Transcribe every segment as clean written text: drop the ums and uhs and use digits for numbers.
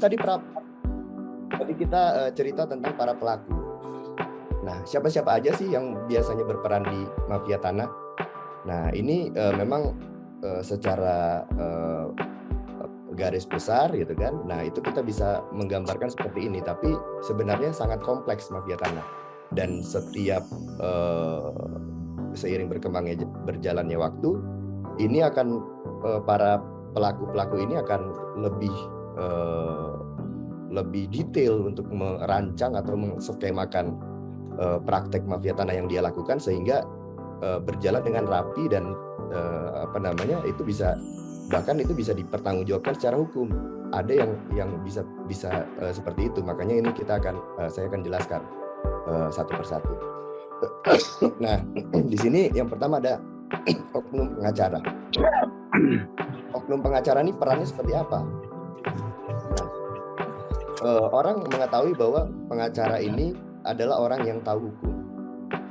tadi kita cerita tentang para pelaku. Nah, siapa-siapa aja sih yang biasanya berperan di mafia tanah? Nah, ini memang secara garis besar gitu kan. Nah, itu kita bisa menggambarkan seperti ini, tapi sebenarnya sangat kompleks mafia tanah. Dan setiap seiring berjalannya waktu, ini akan para pelaku-pelaku ini akan lebih detail untuk merancang atau mengskemakan praktek mafia tanah yang dia lakukan sehingga berjalan dengan rapi dan itu bisa dipertanggungjawabkan secara hukum. Ada yang bisa seperti itu. Makanya ini saya akan jelaskan satu persatu. Nah, di sini yang pertama ada oknum pengacara. Oknum pengacara ini perannya seperti apa? Nah, orang mengetahui bahwa pengacara ini adalah orang yang tahu hukum,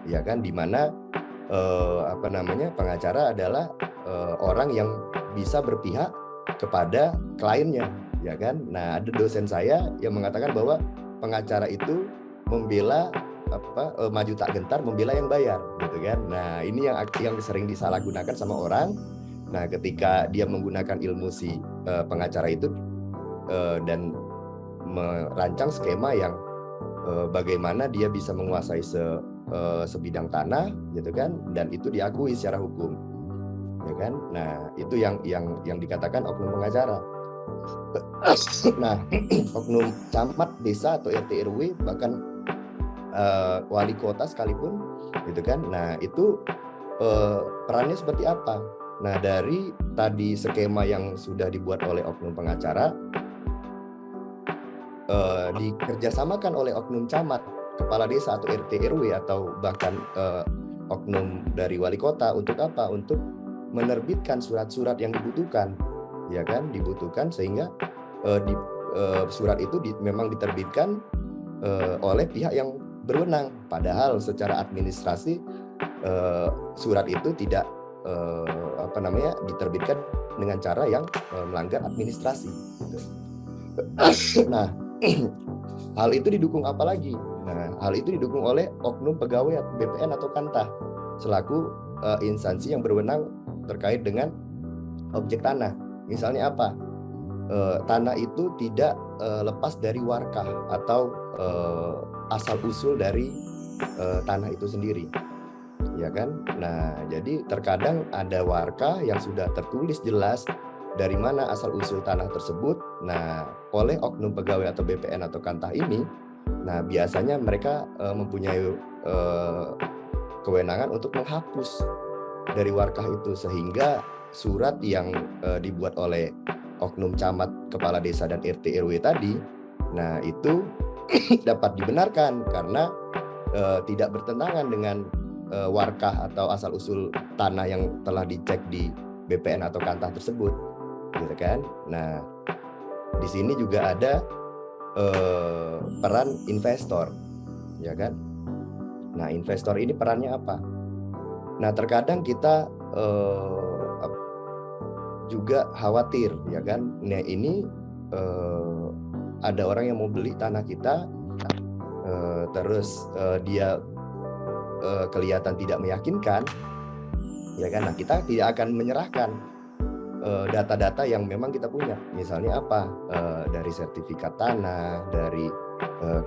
ya kan? Dimana pengacara adalah orang yang bisa berpihak kepada kliennya, ya kan? Nah, ada dosen saya yang mengatakan bahwa pengacara itu membela maju tak gentar, membela yang bayar, gitu kan? Nah, ini yang sering disalahgunakan sama orang. Nah, ketika dia menggunakan ilmu si pengacara itu dan merancang skema yang bagaimana dia bisa menguasai sebidang tanah, gitu kan? Dan itu diakui secara hukum, ya kan? Nah, itu yang dikatakan oknum pengacara. Nah, oknum camat, desa atau RT RW, bahkan wali kota sekalipun, gitu kan? Nah, itu perannya seperti apa? Nah, dari tadi skema yang sudah dibuat oleh oknum pengacara, dikerjasamakan oleh oknum camat, kepala desa atau RT RW, atau bahkan oknum dari wali kota untuk apa? Untuk menerbitkan surat-surat yang dibutuhkan, ya kan? Dibutuhkan sehingga surat itu memang diterbitkan oleh pihak yang berwenang. Padahal secara administrasi surat itu tidak diterbitkan dengan cara yang melanggar administrasi. Nah, hal itu didukung apa lagi? Nah, hal itu didukung oleh oknum pegawai BPN atau Kantah selaku instansi yang berwenang terkait dengan objek tanah. Misalnya apa? Tanah itu tidak lepas dari warkah atau asal usul dari tanah itu sendiri, ya kan? Nah, jadi terkadang ada warkah yang sudah tertulis jelas dari mana asal usul tanah tersebut. Nah, oleh oknum pegawai atau BPN atau Kantah ini, nah biasanya mereka mempunyai kewenangan untuk menghapus dari warkah itu, sehingga surat yang dibuat oleh oknum camat, kepala desa, dan RT RW tadi, nah itu dapat dibenarkan karena tidak bertentangan dengan warkah atau asal usul tanah yang telah dicek di BPN atau Kantah tersebut, gitu kan? Nah, di sini juga ada peran investor, ya kan? Nah, investor ini perannya apa? Nah, terkadang kita juga khawatir, ya kan? Nah, ini ada orang yang mau beli tanah kita, terus dia kelihatan tidak meyakinkan, ya kan? Nah, kita tidak akan menyerahkan data-data yang memang kita punya. Misalnya apa? Dari sertifikat tanah, dari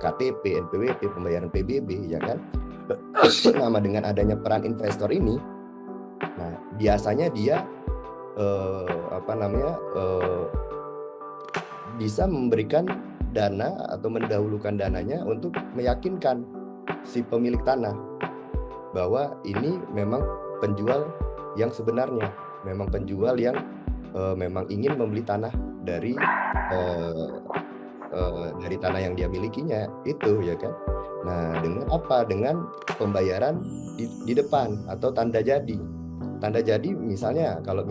KTP, NPWP, pembayaran PBB, ya kan? Sama dengan adanya peran investor ini, nah biasanya dia bisa memberikan dana atau mendahulukan dananya untuk meyakinkan si pemilik tanah bahwa ini memang penjual yang sebenarnya, memang penjual yang memang ingin membeli tanah dari tanah yang dia milikinya itu, ya kan? Nah, dengan apa? Dengan pembayaran di depan atau tanda jadi. Tanda jadi misalnya kalau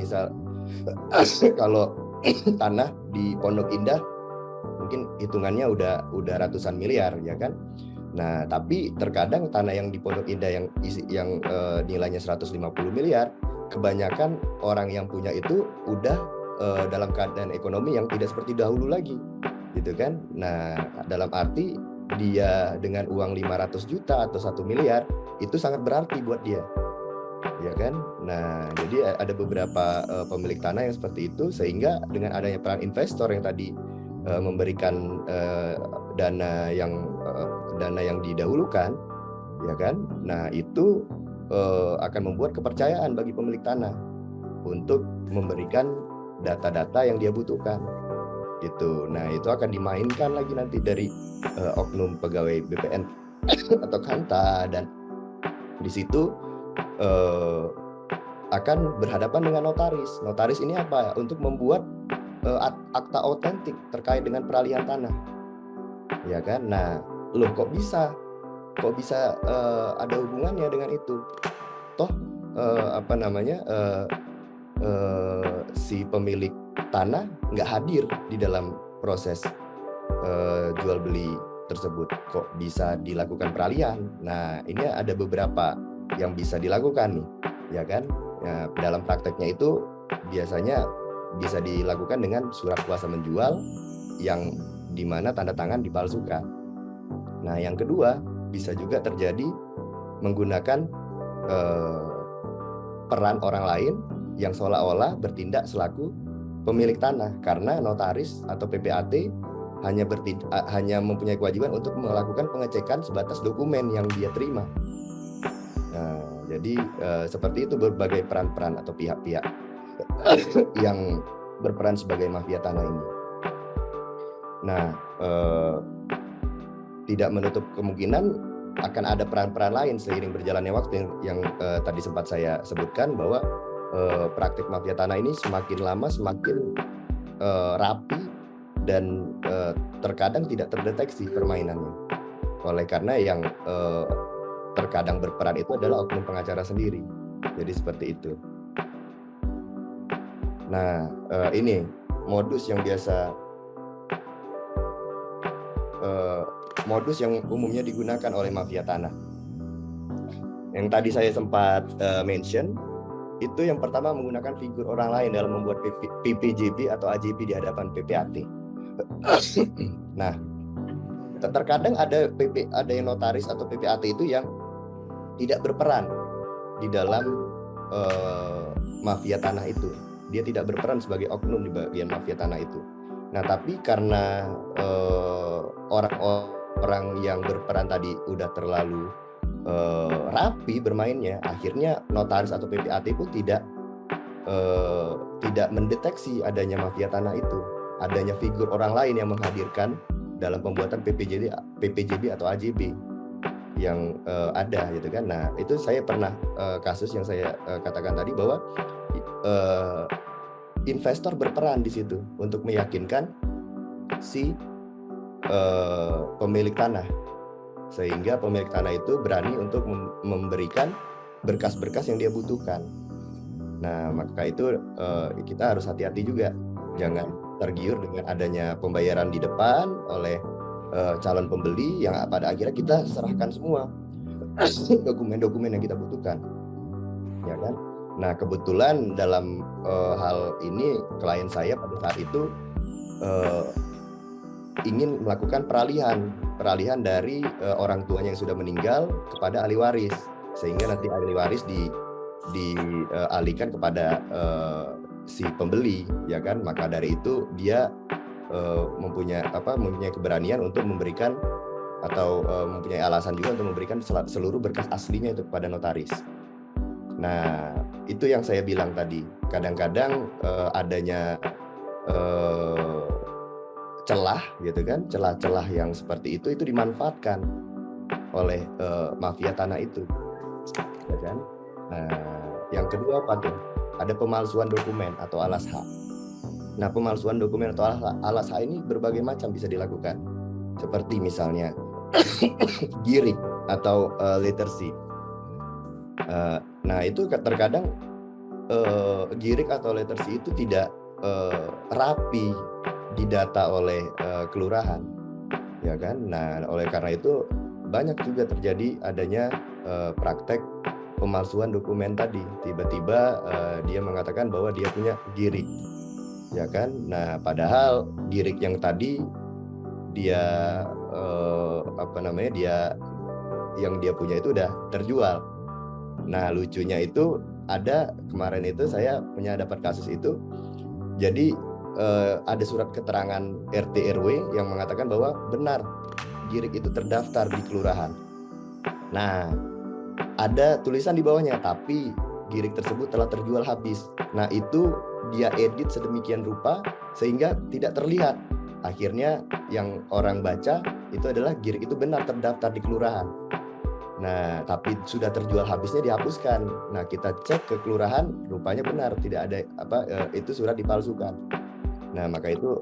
tanah di Pondok Indah mungkin hitungannya udah ratusan miliar, ya kan? Nah, tapi terkadang tanah yang di Pondok Indah yang nilainya 150 miliar, kebanyakan orang yang punya itu udah dalam keadaan ekonomi yang tidak seperti dahulu lagi, gitu kan. Nah, dalam arti dia dengan uang 500 juta atau 1 miliar itu sangat berarti buat dia, ya kan. Nah, jadi ada beberapa pemilik tanah yang seperti itu, sehingga dengan adanya peran investor yang tadi memberikan dana yang didahulukan, ya kan. Nah, itu akan membuat kepercayaan bagi pemilik tanah untuk memberikan data-data yang dia butuhkan gitu. Nah, itu akan dimainkan lagi nanti dari oknum pegawai BPN atau Kanta, dan di situ akan berhadapan dengan notaris. Notaris ini apa? Untuk membuat akta otentik terkait dengan peralihan tanah, ya kan. Nah, loh kok bisa ada hubungannya dengan itu? Toh si pemilik tanah nggak hadir di dalam proses jual beli tersebut, kok bisa dilakukan peralihan? Nah, ini ada beberapa yang bisa dilakukan nih, ya kan. Nah, dalam prakteknya itu biasanya bisa dilakukan dengan surat kuasa menjual yang dimana tanda tangan dipalsukan. Nah, yang kedua bisa juga terjadi menggunakan peran orang lain yang seolah-olah bertindak selaku pemilik tanah, karena notaris atau PPAT hanya mempunyai kewajiban untuk melakukan pengecekan sebatas dokumen yang dia terima. Nah, jadi seperti itu berbagai peran-peran atau pihak-pihak yang berperan sebagai mafia tanah ini. Nah, tidak menutup kemungkinan akan ada peran-peran lain seiring berjalannya waktu yang tadi sempat saya sebutkan, bahwa praktik mafia tanah ini semakin lama semakin rapi dan terkadang tidak terdeteksi permainannya. Oleh karena yang terkadang berperan itu adalah oknum pengacara sendiri. Jadi seperti itu. Nah, ini modus yang umumnya digunakan oleh mafia tanah. Yang tadi saya sempat mention, itu yang pertama menggunakan figur orang lain dalam membuat PPJB atau AJB di hadapan PPAT. Nah, terkadang ada yang notaris atau PPAT itu yang tidak berperan di dalam mafia tanah itu. Dia tidak berperan sebagai oknum di bagian mafia tanah itu. Nah, tapi karena orang yang berperan tadi udah terlalu rapi bermainnya, akhirnya notaris atau PPAT pun tidak mendeteksi adanya mafia tanah itu, adanya figur orang lain yang menghadirkan dalam pembuatan PPJB atau AJB yang ada, gitu kan. Nah, itu saya pernah kasus yang saya katakan tadi, bahwa investor berperan di situ untuk meyakinkan si pemilik tanah, sehingga pemilik tanah itu berani untuk memberikan berkas-berkas yang dia butuhkan. Nah, maka itu kita harus hati-hati juga, jangan tergiur dengan adanya pembayaran di depan oleh calon pembeli yang pada akhirnya kita serahkan semua dokumen-dokumen yang kita butuhkan, ya kan. Nah, kebetulan dalam hal ini klien saya pada saat itu ingin melakukan peralihan dari orang tuanya yang sudah meninggal kepada ahli waris, sehingga nanti ahli waris dialihkan kepada si pembeli, ya kan. Maka dari itu dia mempunyai keberanian untuk memberikan atau mempunyai alasan juga untuk memberikan seluruh berkas aslinya itu kepada notaris. Nah, itu yang saya bilang tadi, kadang-kadang adanya celah, gitu kan, celah-celah yang seperti itu dimanfaatkan oleh mafia tanah itu, ya kan. Nah, yang kedua apa tuh? Ada pemalsuan dokumen atau alas hak. Nah, pemalsuan dokumen atau alas hak ini berbagai macam bisa dilakukan, seperti misalnya girik atau letter C. Nah, itu terkadang girik atau letter C itu tidak rapi didata oleh kelurahan, ya kan. Nah, oleh karena itu banyak juga terjadi adanya praktek pemalsuan dokumen tadi. Tiba-tiba dia mengatakan bahwa dia punya girik, ya kan. Nah, padahal girik yang tadi dia yang dia punya itu udah terjual. Nah, lucunya itu ada kemarin itu saya punya dapat kasus itu. Jadi ada surat keterangan RT RW yang mengatakan bahwa benar girig itu terdaftar di kelurahan. Nah, ada tulisan di bawahnya, tapi girig tersebut telah terjual habis. Nah, itu dia edit sedemikian rupa sehingga tidak terlihat. Akhirnya yang orang baca itu adalah girig itu benar terdaftar di kelurahan. Nah, tapi sudah terjual habisnya dihapuskan. Nah, kita cek ke kelurahan, rupanya benar tidak ada itu surat dipalsukan. Nah, maka itu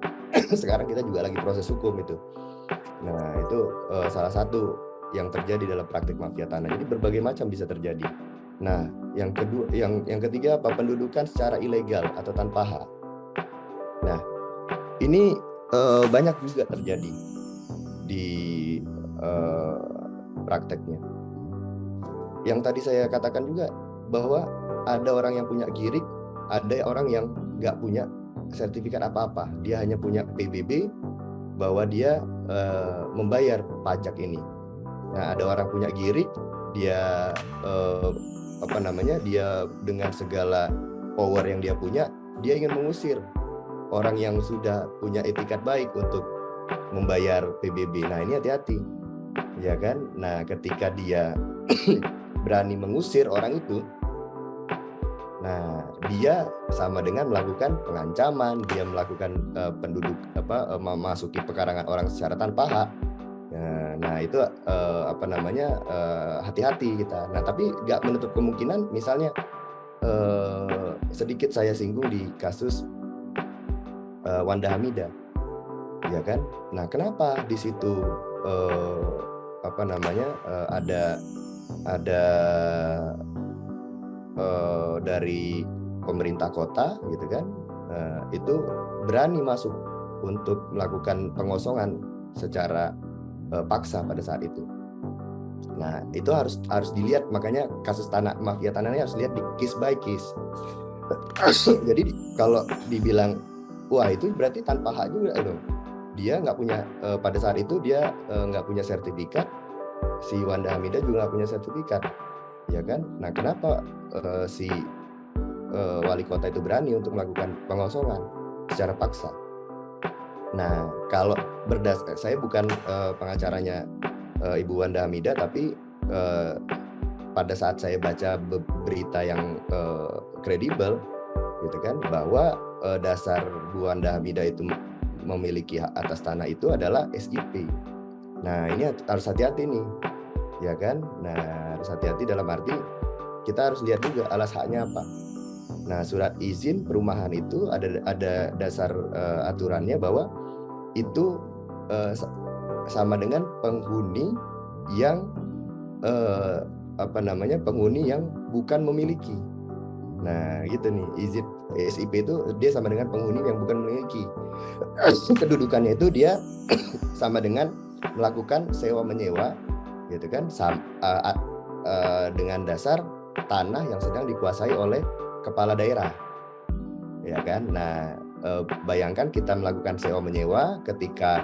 sekarang kita juga lagi proses hukum itu. Nah, itu salah satu yang terjadi dalam praktik mafia tanah. Jadi berbagai macam bisa terjadi. Nah, yang kedua, yang ketiga apa? Pendudukan secara ilegal atau tanpa hak. Nah, ini banyak juga terjadi di prakteknya. Yang tadi saya katakan juga bahwa ada orang yang punya girig, ada orang yang nggak punya sertifikat apa-apa. Dia hanya punya PBB bahwa dia membayar pajak ini. Nah, ada orang punya girig, dia dia dengan segala power yang dia punya, dia ingin mengusir orang yang sudah punya etikat baik untuk membayar PBB. Nah, ini hati-hati, ya kan? Nah, ketika dia berani mengusir orang itu, nah dia sama dengan melakukan pengancaman, dia melakukan memasuki pekarangan orang secara tanpa hak. Nah itu hati-hati kita. Nah tapi nggak menutup kemungkinan, misalnya sedikit saya singgung di kasus Wanda Hamidah, ya kan? Nah kenapa di situ ada dari pemerintah kota gitu kan, itu berani masuk untuk melakukan pengosongan secara paksa pada saat itu. Nah itu harus dilihat, makanya kasus mafia tanah ini harus lihat di case by case. Jadi kalau dibilang wah itu berarti tanpa hak juga dong, dia nggak punya pada saat itu dia nggak punya sertifikat, si Wanda Hamidah juga nggak punya sertifikat, ya kan? Nah kenapa si wali kota itu berani untuk melakukan pengosongan secara paksa? Nah kalau berdasarkan, saya bukan pengacaranya Ibu Wanda Hamidah, tapi pada saat saya baca berita yang kredibel gitu kan, bahwa dasar Bu Wanda Hamidah itu memiliki hak atas tanah itu adalah SIP. Nah ini harus hati-hati nih, ya kan? Nah harus hati-hati dalam arti kita harus lihat juga alas haknya apa. Nah surat izin perumahan itu ada dasar aturannya bahwa itu sama dengan penghuni yang penghuni yang bukan memiliki. Nah gitu nih, izin SIP itu dia sama dengan penghuni yang bukan memiliki. Kedudukannya itu dia sama dengan melakukan sewa menyewa gitu kan, dengan dasar tanah yang sedang dikuasai oleh kepala daerah, ya kan. Nah bayangkan kita melakukan sewa menyewa, ketika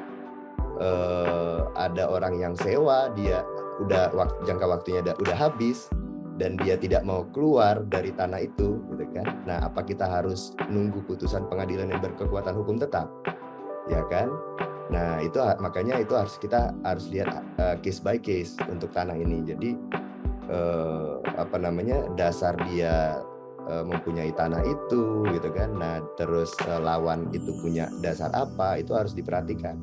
ada orang yang sewa, dia udah jangka waktunya udah habis dan dia tidak mau keluar dari tanah itu gitu kan. Nah apa kita harus nunggu putusan pengadilan yang berkekuatan hukum tetap, ya kan? Nah itu makanya itu kita harus lihat case by case untuk tanah ini. Jadi dasar dia mempunyai tanah itu gitu kan. Nah terus lawan itu punya dasar apa, itu harus diperhatikan.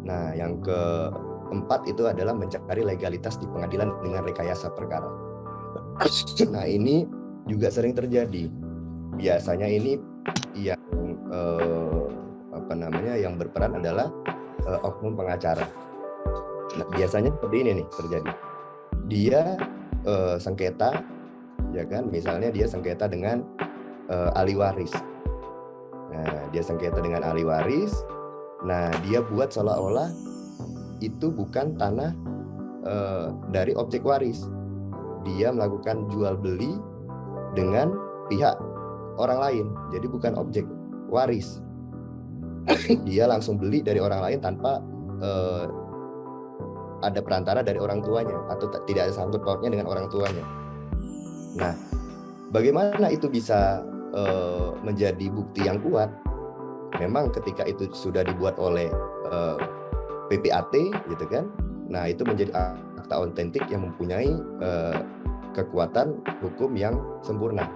Nah yang keempat itu adalah mencari legalitas di pengadilan dengan rekayasa perkara. Nah ini juga sering terjadi. Biasanya ini yang yang berperan adalah oknum pengacara. Nah, biasanya seperti ini nih terjadi. Dia sengketa, ya kan? Misalnya dia sengketa dengan ahli waris. Nah, dia sengketa dengan ahli waris. Nah, dia buat seolah-olah itu bukan tanah dari objek waris. Dia melakukan jual beli dengan pihak orang lain, jadi bukan objek waris. dia langsung beli dari orang lain tanpa ada perantara dari orang tuanya atau tidak ada sangkut pautnya dengan orang tuanya. Nah, bagaimana itu bisa menjadi bukti yang kuat? Memang ketika itu sudah dibuat oleh PPAT, gitu kan? Nah, itu menjadi akta autentik yang mempunyai kekuatan hukum yang sempurna,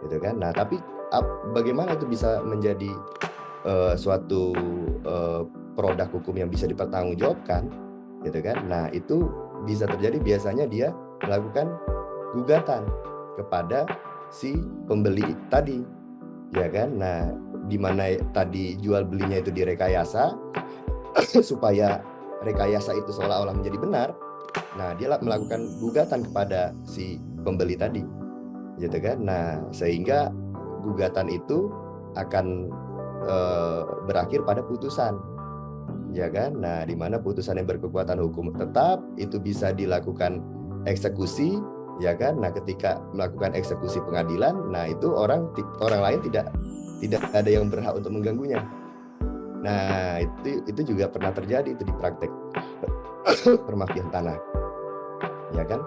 gitu kan? Nah, tapi bagaimana itu bisa menjadi suatu produk hukum yang bisa dipertanggungjawabkan, gitu kan? Nah, itu bisa terjadi biasanya dia melakukan gugatan kepada si pembeli tadi, ya kan? Nah, di mana tadi jual belinya itu direkayasa supaya rekayasa itu seolah-olah menjadi benar. Nah, dia melakukan gugatan kepada si pembeli tadi, gitu kan? Nah, sehingga gugatan itu akan berakhir pada putusan, ya kan? Nah, di mana putusan yang berkekuatan hukum tetap itu bisa dilakukan eksekusi, ya kan? Nah, ketika melakukan eksekusi pengadilan, nah itu orang lain tidak ada yang berhak untuk mengganggunya. Nah, itu juga pernah terjadi itu di praktek permafian tanah, ya kan?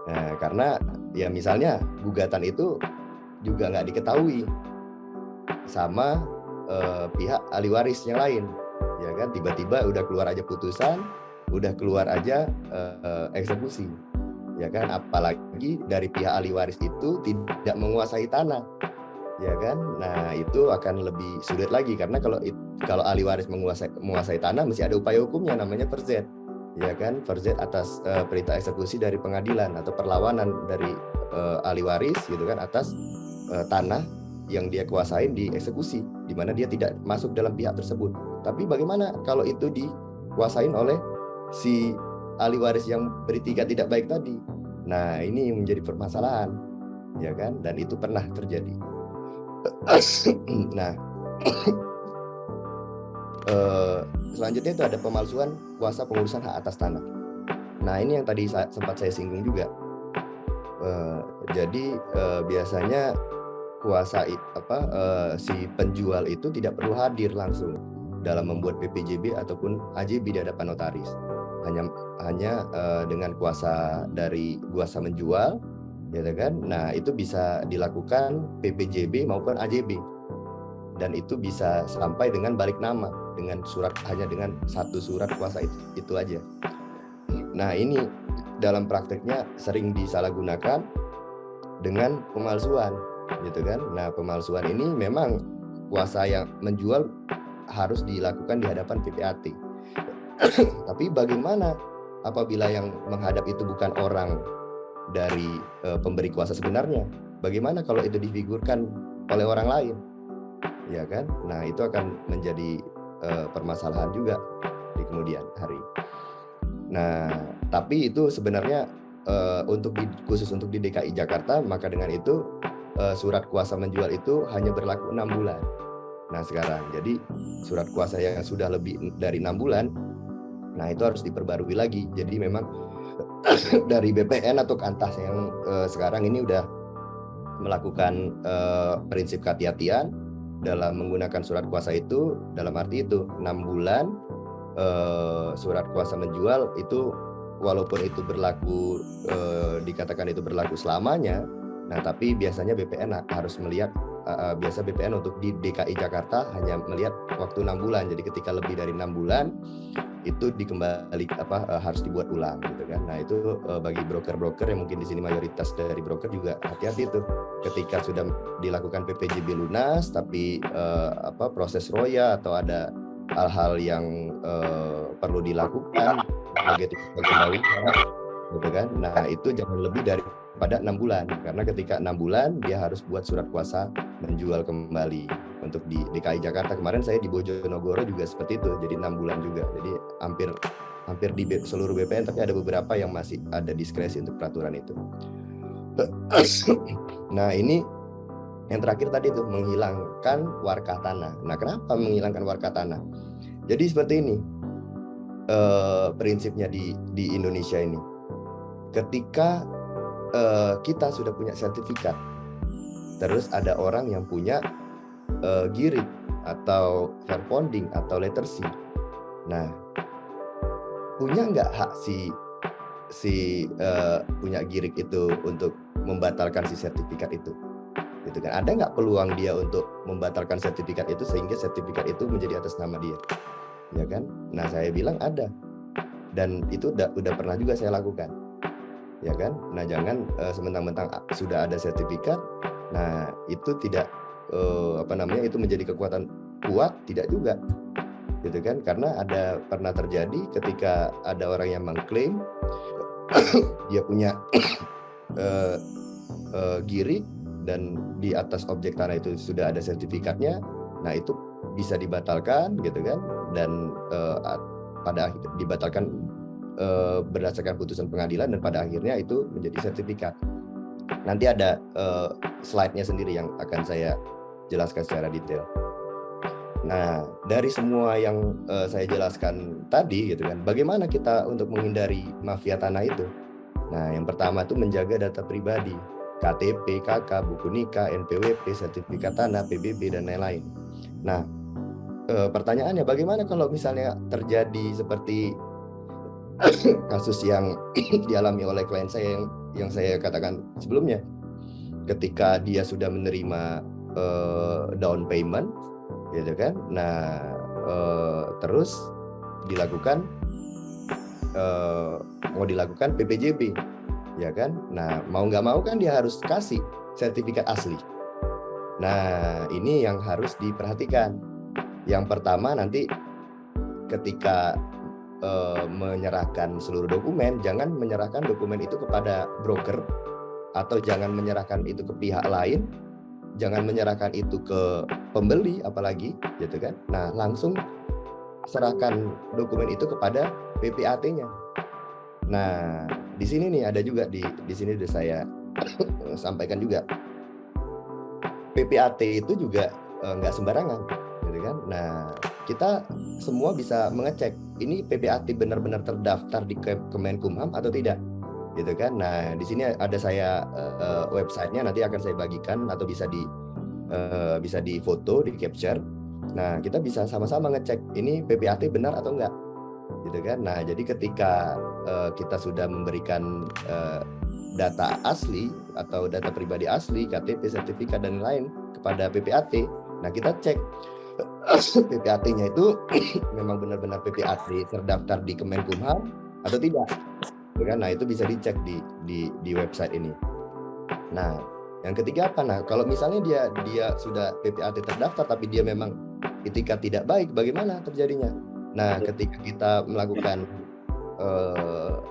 Nah, karena ya misalnya gugatan itu juga nggak diketahui sama pihak ahli waris yang lain, ya kan? Tiba-tiba udah keluar aja putusan, udah keluar aja eksekusi, ya kan? Apalagi dari pihak ahli waris itu tidak menguasai tanah, ya kan? Nah, itu akan lebih sulit lagi karena kalau ahli waris menguasai tanah mesti ada upaya hukumnya namanya verzet, ya kan? Verzet atas perintah eksekusi dari pengadilan atau perlawanan dari ahli waris, gitu kan, atas tanah yang dia kuasain dieksekusi, di mana dia tidak masuk dalam pihak tersebut. Tapi bagaimana kalau itu dikuasain oleh si ahli waris yang beritikat tidak baik tadi? Nah, ini menjadi permasalahan, ya kan? Dan itu pernah terjadi. Nah, selanjutnya itu ada pemalsuan kuasa pengurusan hak atas tanah. Nah, ini yang tadi sempat saya singgung juga. Jadi biasanya kuasa si penjual itu tidak perlu hadir langsung dalam membuat PPJB ataupun AJB di hadapan notaris. Hanya dengan kuasa dari kuasa menjual, gitu kan? Nah, itu bisa dilakukan PPJB maupun AJB, dan itu bisa sampai dengan balik nama dengan hanya dengan satu surat kuasa itu aja. Nah, ini dalam prakteknya sering disalahgunakan dengan pemalsuan, gitu kan? Nah, pemalsuan ini memang kuasa yang menjual harus dilakukan di hadapan PPAT. Tapi bagaimana apabila yang menghadap itu bukan orang dari pemberi kuasa sebenarnya? Bagaimana kalau itu difigurkan oleh orang lain, ya kan? Nah, itu akan menjadi permasalahan juga di kemudian hari. Nah, tapi itu sebenarnya khusus untuk di DKI Jakarta, maka dengan itu surat kuasa menjual itu hanya berlaku 6 bulan. Nah, sekarang jadi surat kuasa yang sudah lebih dari 6 bulan, nah itu harus diperbarui lagi. Jadi memang dari BPN atau Kantas yang sekarang ini udah melakukan prinsip kehati-hatian dalam menggunakan surat kuasa itu, dalam arti itu 6 bulan surat kuasa menjual itu walaupun itu berlaku dikatakan itu berlaku selamanya. Nah, tapi biasanya BPN harus melihat biasa BPN untuk di DKI Jakarta hanya melihat waktu 6 bulan. Jadi ketika lebih dari 6 bulan itu harus dibuat ulang, gitu kan. Nah, itu bagi broker-broker yang mungkin di sini mayoritas dari broker juga hati-hati tuh ketika sudah dilakukan PPJB lunas tapi proses roya atau ada hal-hal yang perlu dilakukan sebagai kembali, gitu kan. Nah, itu jangan lebih daripada 6 bulan, karena ketika 6 bulan dia harus buat surat kuasa menjual kembali. Untuk di DKI Jakarta kemarin saya di Bojonegoro juga seperti itu, jadi 6 bulan juga. Jadi hampir di seluruh BPN, tapi ada beberapa yang masih ada diskresi untuk peraturan itu. Nah, ini yang terakhir tadi tuh menghilangkan warkah tanah. Nah, kenapa menghilangkan warkah tanah? Jadi seperti ini prinsipnya di Indonesia ini. Ketika kita sudah punya sertifikat, terus ada orang yang punya girik atau fair founding atau letter C. Nah, punya nggak hak si punya Girik itu untuk membatalkan si sertifikat itu? Gitu kan? Ada nggak peluang dia untuk membatalkan sertifikat itu sehingga sertifikat itu menjadi atas nama dia? Ya kan? Nah, saya bilang ada. Dan itu udah pernah juga saya lakukan. Ya kan? Nah, jangan sementang-mentang sudah ada sertifikat, nah itu tidak itu menjadi kekuatan kuat, tidak juga. Gitu kan? Karena ada pernah terjadi ketika ada orang yang mengklaim dia punya Girik dan di atas objek tanah itu sudah ada sertifikatnya, nah itu bisa dibatalkan gitu kan, dan pada dibatalkan berdasarkan putusan pengadilan, dan pada akhirnya itu menjadi sertifikat. Nanti ada slide-nya sendiri yang akan saya jelaskan secara detail. Nah, dari semua yang saya jelaskan tadi gitu kan, bagaimana kita untuk menghindari mafia tanah itu? Nah, yang pertama itu menjaga data pribadi, KTP, KK, buku nikah, NPWP, sertifikat tanah, PBB, dan lain-lain. Nah, pertanyaannya bagaimana kalau misalnya terjadi seperti kasus yang dialami oleh klien saya yang saya katakan sebelumnya, ketika dia sudah menerima down payment, gitu kan? Nah, terus dilakukan mau dilakukan PPJB, ya kan? Nah, mau nggak mau kan dia harus kasih sertifikat asli. Nah, ini yang harus diperhatikan. Yang pertama, nanti ketika menyerahkan seluruh dokumen, jangan menyerahkan dokumen itu kepada broker, atau jangan menyerahkan itu ke pihak lain, jangan menyerahkan itu ke pembeli apalagi, gitu kan? Nah, langsung serahkan dokumen itu kepada PPAT-nya. Nah, di sini nih ada juga di sini sudah saya sampaikan juga. PPAT itu juga nggak sembarangan, gitu kan? Nah, kita semua bisa mengecek ini PPAT benar-benar terdaftar di Kemenkumham atau tidak, gitu kan? Nah, di sini ada saya websitenya, nanti akan saya bagikan atau bisa di foto, di capture. Nah, kita bisa sama-sama ngecek ini PPAT benar atau enggak, gitu kan? Nah, jadi ketika kita sudah memberikan data asli atau data pribadi asli, KTP, sertifikat, dan lain kepada PPAT, nah kita cek PPAT-nya itu memang benar-benar PPAT terdaftar di Kemenkumham atau tidak, kan? Nah, itu bisa dicek di website ini. Nah, yang ketiga apa? Nah, kalau misalnya dia sudah PPAT terdaftar tapi dia memang etikat tidak baik, bagaimana terjadinya? Nah, ketika kita melakukan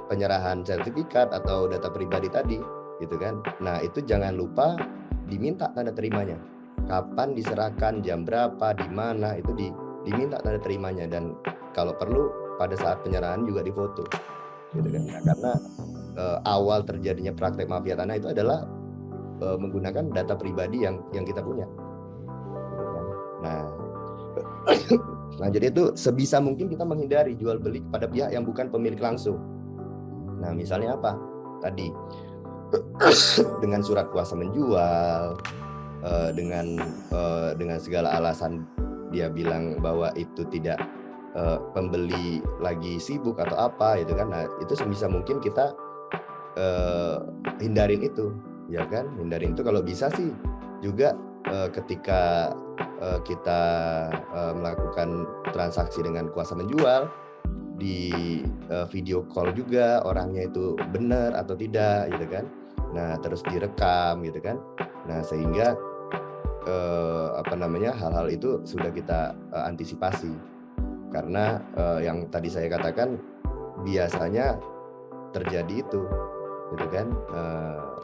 penyerahan sertifikat atau data pribadi tadi, gitu kan? Nah, itu jangan lupa diminta tanda terimanya. Kapan diserahkan, jam berapa, di mana, itu diminta tanda terimanya, dan kalau perlu pada saat penyerahan juga difoto, gitu kan? Nah, karena awal terjadinya praktek mafia tanah itu adalah menggunakan data pribadi yang kita punya, gitu kan? Nah, jadi itu sebisa mungkin kita menghindari jual beli kepada pihak yang bukan pemilik langsung. Nah, misalnya apa? Tadi dengan surat kuasa menjual, dengan segala alasan dia bilang bahwa itu tidak pembeli lagi sibuk atau apa, gitu kan? Nah, itu sebisa mungkin kita hindarin itu, ya kan? Hindarin itu kalau bisa sih juga ketika kita melakukan transaksi dengan kuasa menjual, di video call juga orangnya itu benar atau tidak, gitu kan? Nah, terus direkam, gitu kan? Nah, sehingga hal-hal itu sudah kita antisipasi, karena yang tadi saya katakan biasanya terjadi itu, gitu kan?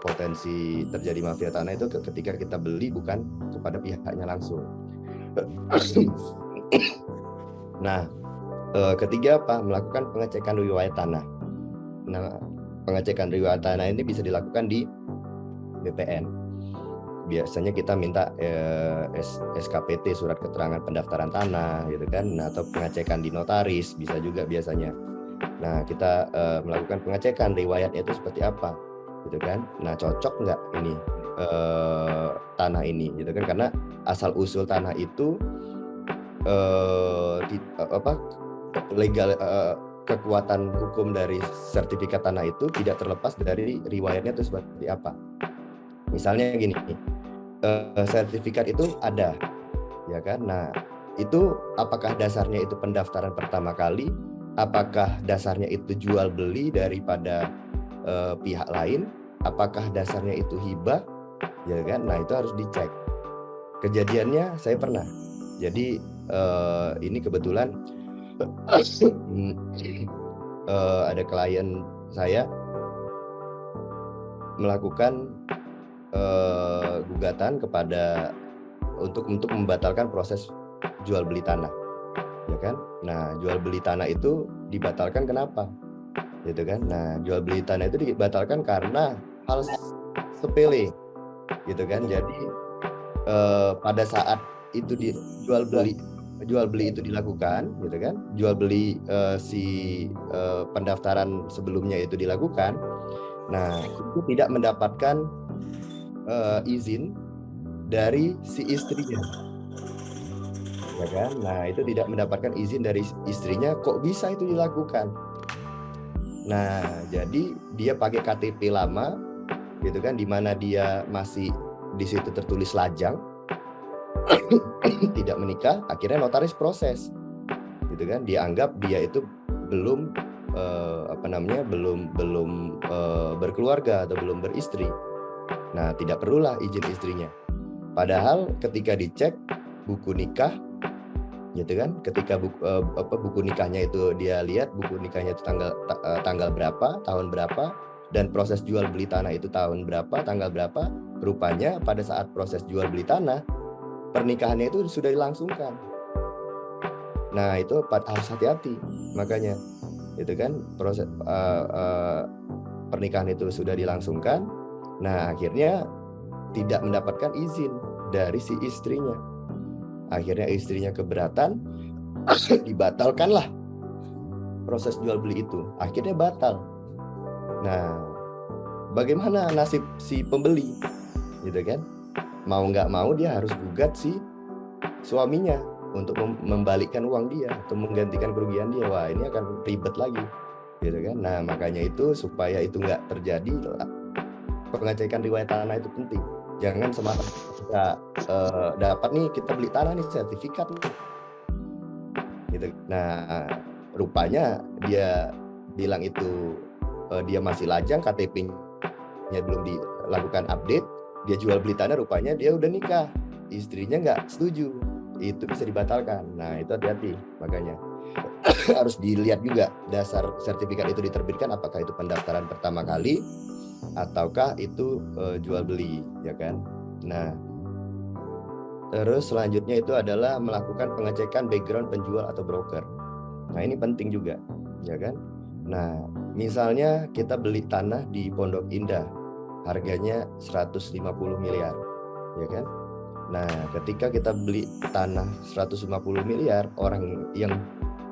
Potensi terjadi mafia tanah itu ketika kita beli bukan kepada pihaknya langsung. Nah, ketiga apa? Melakukan pengecekan riwayat tanah. Nah, pengecekan riwayat tanah ini bisa dilakukan di BPN. Biasanya kita minta SKPT, surat keterangan pendaftaran tanah, gitu kan? Nah, atau pengecekan di notaris bisa juga biasanya. Nah, kita melakukan pengecekan riwayatnya itu seperti apa, gitu kan? Nah, cocok nggak ini tanah ini, gitu kan? Karena asal usul tanah itu legal kekuatan hukum dari sertifikat tanah itu tidak terlepas dari riwayatnya itu seperti apa. Misalnya gini, sertifikat itu ada, ya kan? Nah, itu apakah dasarnya itu pendaftaran pertama kali, apakah dasarnya itu jual beli daripada pihak lain, apakah dasarnya itu hibah, ya kan? Nah, itu harus dicek. Kejadiannya saya pernah. Jadi ini kebetulan ada klien saya melakukan gugatan kepada untuk membatalkan proses jual beli tanah, ya kan? Nah, jual beli tanah itu dibatalkan kenapa? Gitu kan? Nah, jual beli tanah itu dibatalkan karena hal sepele, gitu kan? Jadi pada saat itu jual beli itu dilakukan, gitu kan? Jual beli pendaftaran sebelumnya itu dilakukan. Nah, itu tidak mendapatkan izin dari si istrinya, ya kan? Nah, itu tidak mendapatkan izin dari istrinya, kok bisa itu dilakukan? Nah, jadi dia pakai KTP lama, gitu kan, di mana dia masih di situ tertulis lajang, tidak menikah. Akhirnya notaris proses, gitu kan? Dianggap dia itu belum belum berkeluarga atau belum beristri. Nah, tidak perlulah izin istrinya. Padahal ketika dicek buku nikah, gitu kan, ketika buku nikahnya itu dia lihat buku nikahnya itu tanggal berapa, tahun berapa, dan proses jual beli tanah itu tahun berapa, tanggal berapa, rupanya pada saat proses jual beli tanah pernikahannya itu sudah dilangsungkan. Nah, itu harus hati-hati. Makanya itu kan proses pernikahan itu sudah dilangsungkan. Nah, akhirnya tidak mendapatkan izin dari si istrinya. Akhirnya istrinya keberatan, dibatalkanlah proses jual beli itu. Akhirnya batal. Nah, bagaimana nasib si pembeli, gitu kan? Mau nggak mau dia harus gugat si suaminya untuk membalikkan uang dia atau menggantikan kerugian dia. Wah, ini akan ribet lagi, gitu kan? Nah, makanya itu supaya itu nggak terjadi, pengecekan riwayat tanah itu penting. Jangan semata-mata kita dapat nih, kita beli tanah nih, sertifikat nih, gitu. Nah, rupanya dia bilang itu dia masih lajang, KTP-nya belum dilakukan update, dia jual beli tanah, rupanya dia udah nikah, istrinya nggak setuju, itu bisa dibatalkan. Nah, itu hati-hati. Makanya harus dilihat juga dasar sertifikat itu diterbitkan, apakah itu pendaftaran pertama kali ataukah itu jual beli, ya kan? Nah, terus selanjutnya itu adalah melakukan pengecekan background penjual atau broker. Nah, ini penting juga, ya kan? Nah, misalnya kita beli tanah di Pondok Indah, harganya 150 miliar, ya kan? Nah, ketika kita beli tanah 150 miliar, orang yang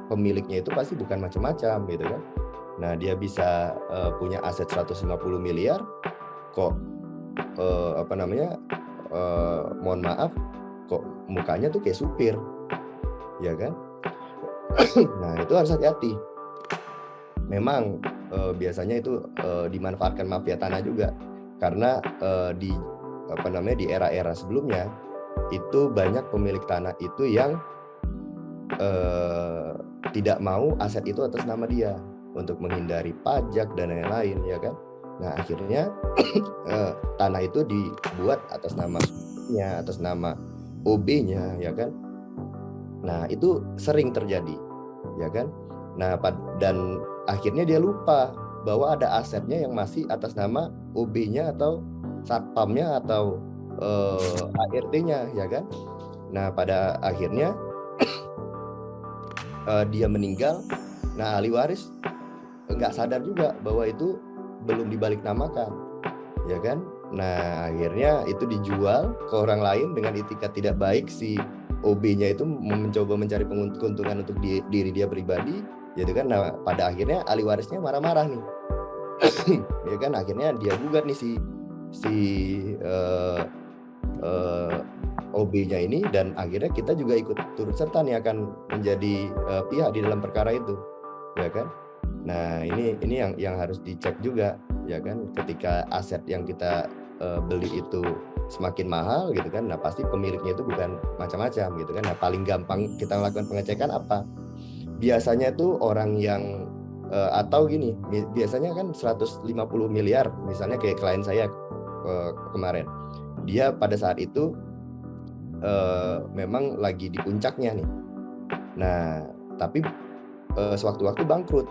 pemiliknya itu pasti bukan macam-macam, gitu kan? Nah, dia bisa punya aset 150 miliar, kok mohon maaf, kok mukanya tuh kayak supir, ya kan? Nah, itu harus hati-hati. Memang biasanya itu dimanfaatkan mafia tanah juga, karena di era-era sebelumnya itu banyak pemilik tanah itu yang tidak mau aset itu atas nama dia untuk menghindari pajak dan lain-lain, ya kan? Nah, akhirnya tanah itu dibuat atas nama-nya, atas nama OB-nya, ya kan? Nah, itu sering terjadi, ya kan? Nah, dan akhirnya dia lupa bahwa ada asetnya yang masih atas nama OB-nya atau satpamnya atau ART-nya, ya kan? Nah, pada akhirnya dia meninggal. Nah, ahli waris nggak sadar juga bahwa itu belum dibalik namakan, ya kan? Nah, akhirnya itu dijual ke orang lain dengan itikat tidak baik. Si OB-nya itu mencoba mencari keuntungan untuk diri dia pribadi, gitu kan? Nah, pada akhirnya ahli warisnya marah-marah nih, ya kan? Akhirnya dia gugat nih si OB-nya ini, dan akhirnya kita juga ikut turut serta nih akan menjadi pihak di dalam perkara itu, ya kan? Nah, ini yang harus dicek juga, ya kan? Ketika aset yang kita beli itu semakin mahal gitu kan, nah pasti pemiliknya itu bukan macam-macam gitu kan. Nah, paling gampang kita melakukan pengecekan apa? Biasanya tuh orang yang atau gini, biasanya kan 150 miliar misalnya kayak klien saya kemarin, dia pada saat itu memang lagi di puncaknya nih. Nah, tapi sewaktu-waktu bangkrut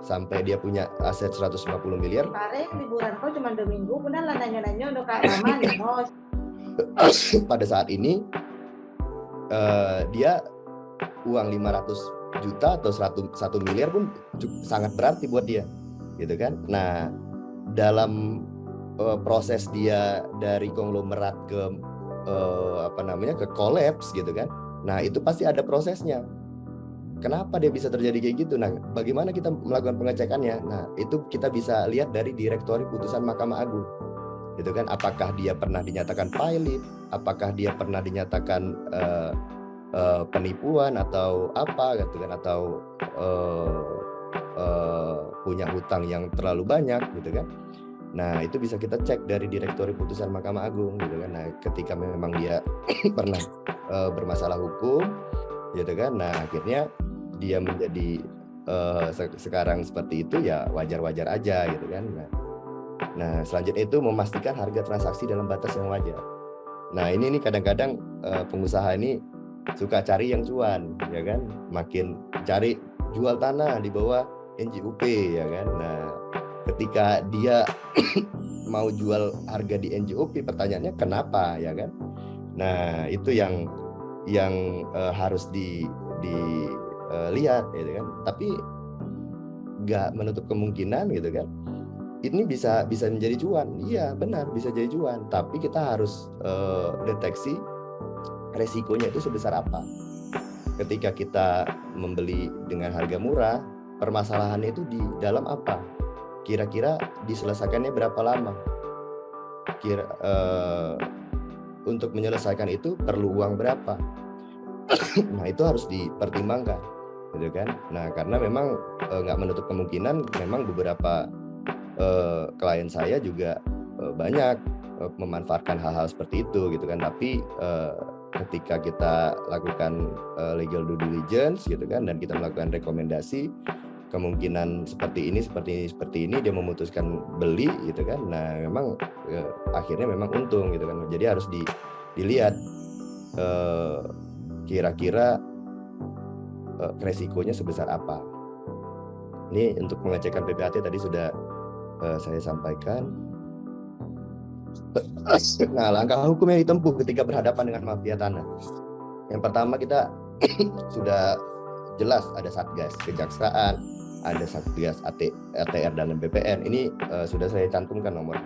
sampai dia punya aset 150 miliar. Kemarin liburan kok cuma 2 minggu, benar lah nanya-nanya udah kayak lama nih bos. Pada saat ini dia uang 500 juta atau 1 miliar pun sangat berarti buat dia, gitu kan. Nah, dalam proses dia dari konglomerat ke ke kolaps gitu kan. Nah, itu pasti ada prosesnya. Kenapa dia bisa terjadi kayak gitu? Nah, bagaimana kita melakukan pengecekannya? Nah, itu kita bisa lihat dari direktori putusan Mahkamah Agung. Gitu kan, apakah dia pernah dinyatakan pilot, apakah dia pernah dinyatakan penipuan atau apa gitu kan, atau punya hutang yang terlalu banyak gitu kan. Nah, itu bisa kita cek dari direktori putusan Mahkamah Agung gitu kan. Nah, ketika memang dia pernah bermasalah hukum gitu kan, nah akhirnya dia menjadi sekarang seperti itu, ya wajar-wajar aja gitu kan. Nah, selanjutnya itu memastikan harga transaksi dalam batas yang wajar. Nah, ini kadang-kadang pengusaha ini suka cari yang cuan, ya kan, makin cari jual tanah di bawah NJUP, ya kan. Nah, ketika dia mau jual harga di NJUP, pertanyaannya kenapa, ya kan. Nah, itu yang harus dilihat, gitu kan. Tapi nggak menutup kemungkinan gitu kan, ini bisa menjadi cuan. Iya, benar, bisa jadi cuan, tapi kita harus deteksi resikonya itu sebesar apa. Ketika kita membeli dengan harga murah, permasalahannya itu di dalam apa? Kira-kira diselesaikannya berapa lama? Untuk menyelesaikan itu perlu uang berapa? Nah, itu harus dipertimbangkan, gitu kan. Nah, karena memang nggak menutup kemungkinan memang beberapa klien saya juga banyak memanfaatkan hal-hal seperti itu, gitu kan. Tapi ketika kita lakukan legal due diligence, gitu kan, dan kita melakukan rekomendasi, kemungkinan seperti ini dia memutuskan beli, gitu kan. Nah, memang akhirnya memang untung, gitu kan. Jadi harus dilihat kira-kira resikonya sebesar apa. Ini untuk pengecekan PPAT tadi sudah saya sampaikan. Nah, langkah hukum yang ditempuh ketika berhadapan dengan mafia tanah. Yang pertama, kita sudah jelas ada Satgas Kejaksaan, ada Satgas ATR dan BPN. Ini sudah saya cantumkan nomor.